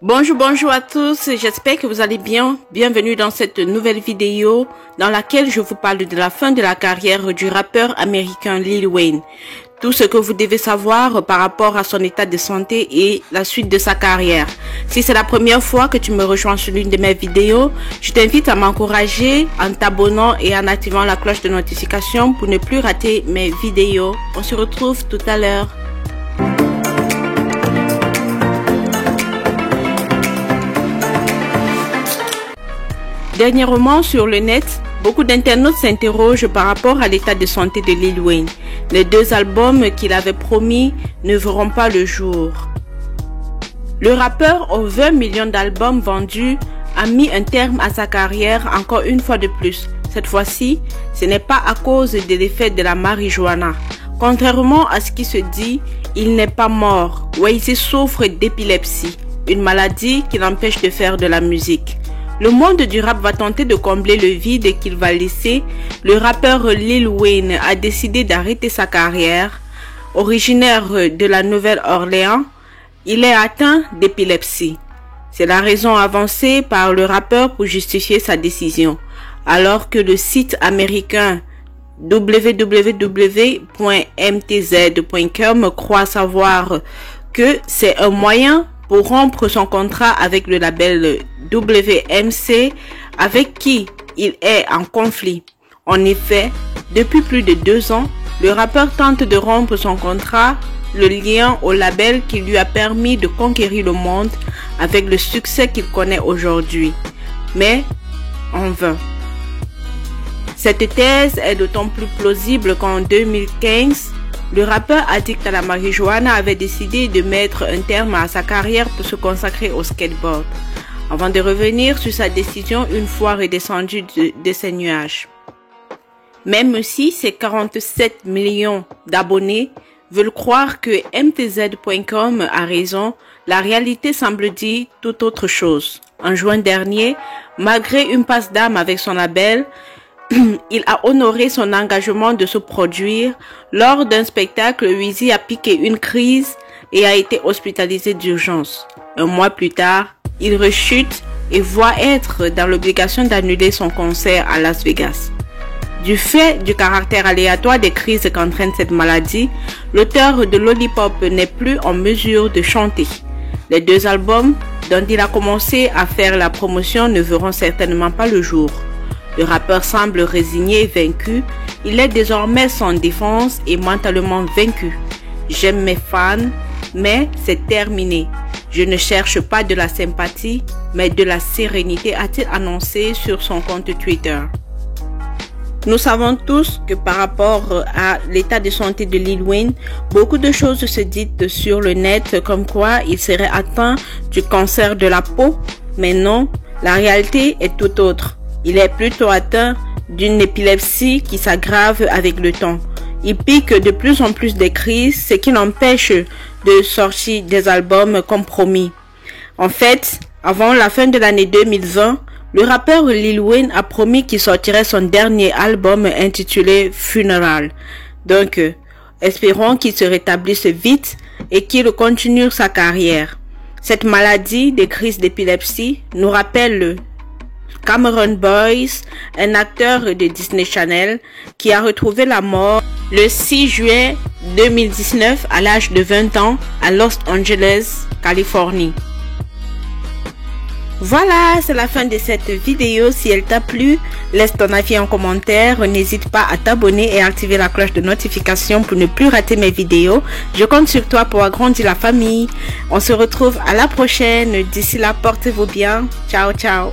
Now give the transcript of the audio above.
Bonjour à tous, j'espère que vous allez bien. Bienvenue dans cette nouvelle vidéo dans laquelle je vous parle de la fin de la carrière du rappeur américain Lil Wayne. Tout ce que vous devez savoir par rapport à son état de santé et la suite de sa carrière. Si c'est la première fois que tu me rejoins sur l'une de mes vidéos, je t'invite à m'encourager en t'abonnant et en activant la cloche de notification pour ne plus rater mes vidéos. On se retrouve tout à l'heure. Dernièrement sur le net, beaucoup d'internautes s'interrogent par rapport à l'état de santé de Lil Wayne. Les 2 albums qu'il avait promis ne verront pas le jour. Le rappeur aux 20 millions d'albums vendus a mis un terme à sa carrière encore une fois de plus. Cette fois-ci, ce n'est pas à cause de l'effet de la marijuana. Contrairement à ce qui se dit, il n'est pas mort. Wayne souffre d'épilepsie, une maladie qui l'empêche de faire de la musique. Le monde du rap va tenter de combler le vide qu'il va laisser. Le rappeur Lil Wayne a décidé d'arrêter sa carrière. Originaire de la Nouvelle-Orléans, il est atteint d'épilepsie. C'est la raison avancée par le rappeur pour justifier sa décision. Alors que le site américain www.mtz.com croit savoir que c'est un moyen pour rompre son contrat avec le label WMC avec qui il est en conflit. En effet, depuis plus de 2 ans, le rappeur tente de rompre son contrat, le lien au label qui lui a permis de conquérir le monde avec le succès qu'il connaît aujourd'hui. Mais en vain. Cette thèse est d'autant plus plausible qu'en 2015, le rappeur addict à la marijuana avait décidé de mettre un terme à sa carrière pour se consacrer au skateboard, avant de revenir sur sa décision une fois redescendu de ses nuages. Même si ses 47 millions d'abonnés veulent croire que mtz.com a raison, la réalité semble dire tout autre chose. En juin dernier, malgré une passe d'âme avec son label, il a honoré son engagement de se produire. Lors d'un spectacle, Wheezy a piqué une crise et a été hospitalisé d'urgence. Un mois plus tard, il rechute et voit être dans l'obligation d'annuler son concert à Las Vegas. Du fait du caractère aléatoire des crises qu'entraîne cette maladie, l'auteur de Lollipop n'est plus en mesure de chanter. Les 2 albums dont il a commencé à faire la promotion ne verront certainement pas le jour. Le rappeur semble résigné et vaincu. Il est désormais sans défense et mentalement vaincu. J'aime mes fans, mais c'est terminé. Je ne cherche pas de la sympathie, mais de la sérénité, a-t-il annoncé sur son compte Twitter. Nous savons tous que par rapport à l'état de santé de Lil Wayne, beaucoup de choses se disent sur le net comme quoi il serait atteint du cancer de la peau. Mais non, la réalité est tout autre. Il est plutôt atteint d'une épilepsie qui s'aggrave avec le temps. Il pique de plus en plus des crises, ce qui l'empêche de sortir des albums comme promis. En fait, avant la fin de l'année 2020, le rappeur Lil Wayne a promis qu'il sortirait son dernier album intitulé Funeral. Donc, espérons qu'il se rétablisse vite et qu'il continue sa carrière. Cette maladie des crises d'épilepsie nous rappelle Cameron Boyce, un acteur de Disney Channel qui a retrouvé la mort le 6 juin 2019 à l'âge de 20 ans à Los Angeles, Californie. Voilà, c'est la fin de cette vidéo. Si elle t'a plu, laisse ton avis en commentaire. N'hésite pas à t'abonner et activer la cloche de notification pour ne plus rater mes vidéos. Je compte sur toi pour agrandir la famille. On se retrouve à la prochaine. D'ici là, portez-vous bien. Ciao, ciao.